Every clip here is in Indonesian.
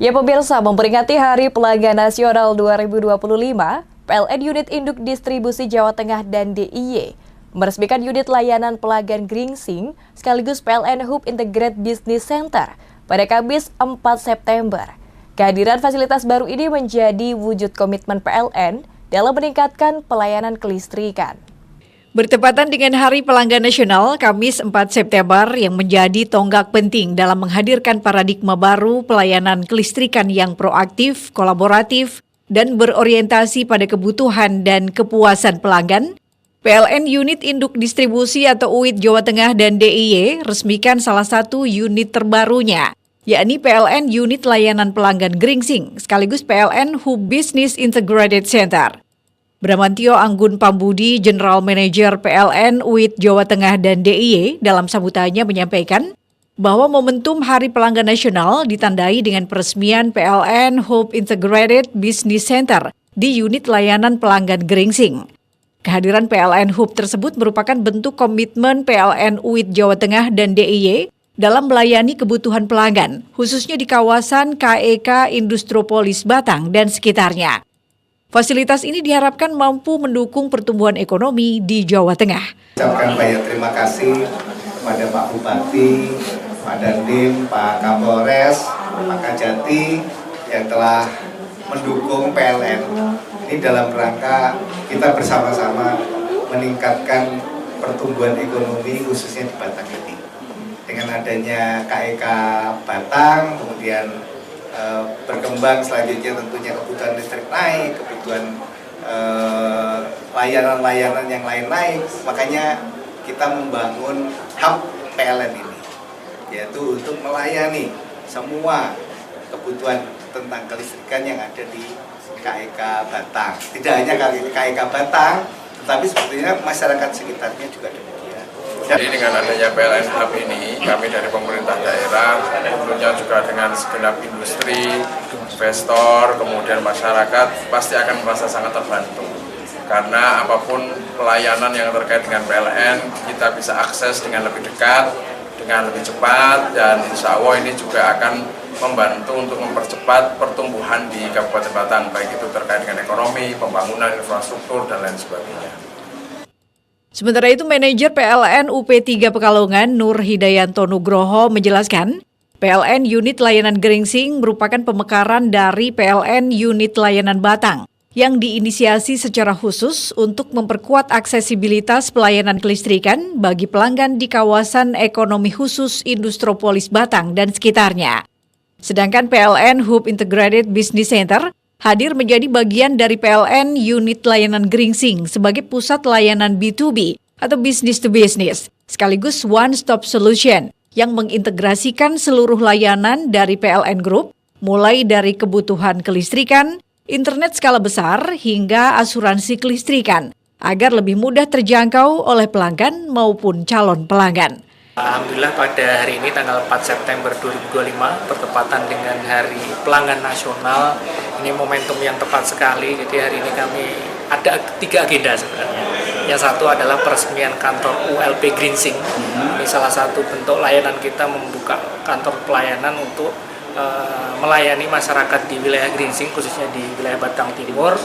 Ya pemirsa, memperingati Hari Pelanggan Nasional 2025, PLN Unit Induk Distribusi Jawa Tengah dan DIY meresmikan unit layanan pelanggan Gringsing sekaligus PLN Hub Integrated Business Center pada Kamis 4 September. Kehadiran fasilitas baru ini menjadi wujud komitmen PLN dalam meningkatkan pelayanan kelistrikan. Bertepatan dengan Hari Pelanggan Nasional, Kamis 4 September yang menjadi tonggak penting dalam menghadirkan paradigma baru pelayanan kelistrikan yang proaktif, kolaboratif, dan berorientasi pada kebutuhan dan kepuasan pelanggan, PLN Unit Induk Distribusi atau UID Jawa Tengah dan DIY resmikan salah satu unit terbarunya, yakni PLN Unit Layanan Pelanggan Gringsing, sekaligus PLN Hub Business Integrated Center. Bramantio Anggun Pambudi, General Manager PLN UID Jawa Tengah dan DIY dalam sambutannya menyampaikan bahwa momentum Hari Pelanggan Nasional ditandai dengan peresmian PLN Hub Integrated Business Center di unit layanan pelanggan Gringsing. Kehadiran PLN Hub tersebut merupakan bentuk komitmen PLN UID Jawa Tengah dan DIY dalam melayani kebutuhan pelanggan, khususnya di kawasan KEK Industropolis Batang dan sekitarnya. Fasilitas ini diharapkan mampu mendukung pertumbuhan ekonomi di Jawa Tengah. Ucapkan banyak terima kasih kepada Pak Bupati, Pak Dandim, Pak Kapolres, Pak Kajati yang telah mendukung PLN ini dalam rangka kita bersama-sama meningkatkan pertumbuhan ekonomi khususnya di Batang ini. Dengan adanya KEK Batang, kemudian berkembang selanjutnya tentunya kebutuhan listrik naik, kebutuhan layanan-layanan yang lain naik, makanya kita membangun hub PLN ini, yaitu untuk melayani semua kebutuhan tentang kelistrikan yang ada di KEK Batang. Tidak hanya KEK Batang, tetapi sepertinya masyarakat sekitarnya juga demikian. Jadi dengan adanya PLN Hub ini, kami dari pemerintah daerah, tentunya juga dengan segenap industri, investor, kemudian masyarakat, pasti akan merasa sangat terbantu. Karena apapun pelayanan yang terkait dengan PLN, kita bisa akses dengan lebih dekat, dengan lebih cepat, dan insya Allah ini juga akan membantu untuk mempercepat pertumbuhan di Kabupaten Batang, baik itu terkait dengan ekonomi, pembangunan, infrastruktur, dan lain sebagainya. Sementara itu, Manajer PLN UP3 Pekalongan Nur Hidayanto Nugroho menjelaskan, PLN Unit Layanan Gringsing merupakan pemekaran dari PLN Unit Layanan Batang yang diinisiasi secara khusus untuk memperkuat aksesibilitas pelayanan kelistrikan bagi pelanggan di kawasan ekonomi khusus Industropolis Batang dan sekitarnya. Sedangkan PLN Hub Integrated Business Center hadir menjadi bagian dari PLN Unit Layanan Gringsing sebagai pusat layanan B2B atau business to business, sekaligus one-stop solution yang mengintegrasikan seluruh layanan dari PLN Group, mulai dari kebutuhan kelistrikan, internet skala besar, hingga asuransi kelistrikan, agar lebih mudah terjangkau oleh pelanggan maupun calon pelanggan. Alhamdulillah pada hari ini tanggal 4 September 2025 bertepatan dengan Hari Pelanggan Nasional. Ini momentum yang tepat sekali. Jadi hari ini kami ada 3 agenda sebenarnya. Yang satu adalah peresmian kantor ULP Gringsing. Ini salah satu bentuk layanan kita membuka kantor pelayanan untuk melayani masyarakat di wilayah Gringsing, khususnya di wilayah Batang Timur,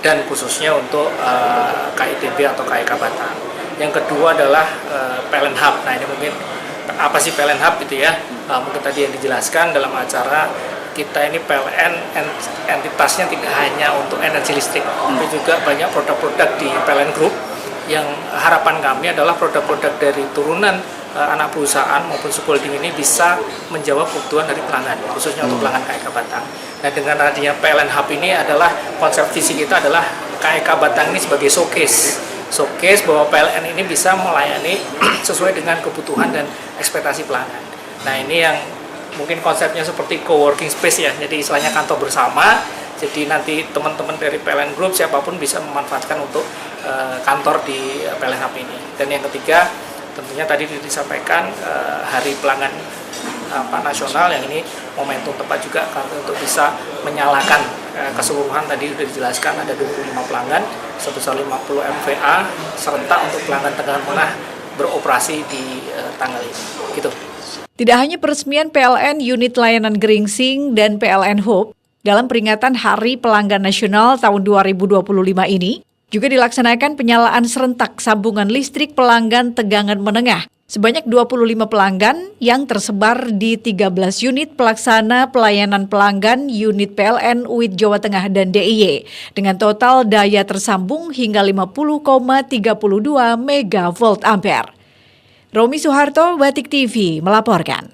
dan khususnya untuk KITB atau KEK Batang. Yang kedua adalah PLN Hub. Nah ini mungkin apa sih PLN Hub itu ya? Mungkin tadi yang dijelaskan dalam acara kita ini PLN entitasnya tidak hanya untuk energi listrik, tapi juga banyak produk-produk di PLN Group yang harapan kami adalah produk-produk dari turunan anak perusahaan maupun subholding ini bisa menjawab kebutuhan dari pelanggan, khususnya untuk pelanggan KEK Batang. Nah dengan adanya PLN Hub ini adalah konsep visi kita adalah KEK Batang ini sebagai showcase bahwa PLN ini bisa melayani sesuai dengan kebutuhan dan ekspektasi pelanggan. Nah ini yang mungkin konsepnya seperti co-working space ya, jadi istilahnya kantor bersama, jadi nanti teman-teman dari PLN Group siapapun bisa memanfaatkan untuk kantor di PLN Hub ini. Dan yang ketiga tentunya tadi disampaikan Hari Pelanggan Nasional yang ini momentum tepat juga untuk bisa menyalakan keseluruhan. Tadi sudah dijelaskan ada 25 pelanggan sebesar 50 MVA serentak untuk pelanggan Tenggara Tengah beroperasi di tanggal ini. Gitu. Tidak hanya peresmian PLN Unit Layanan Gringsing dan PLN Hope, dalam peringatan Hari Pelanggan Nasional tahun 2025 ini, juga dilaksanakan penyalaan serentak sambungan listrik pelanggan tegangan menengah sebanyak 25 pelanggan yang tersebar di 13 unit pelaksana pelayanan pelanggan unit PLN UIT Jawa Tengah dan DIY dengan total daya tersambung hingga 50,32 megavolt ampere. Romi Suharto, Batik TV melaporkan.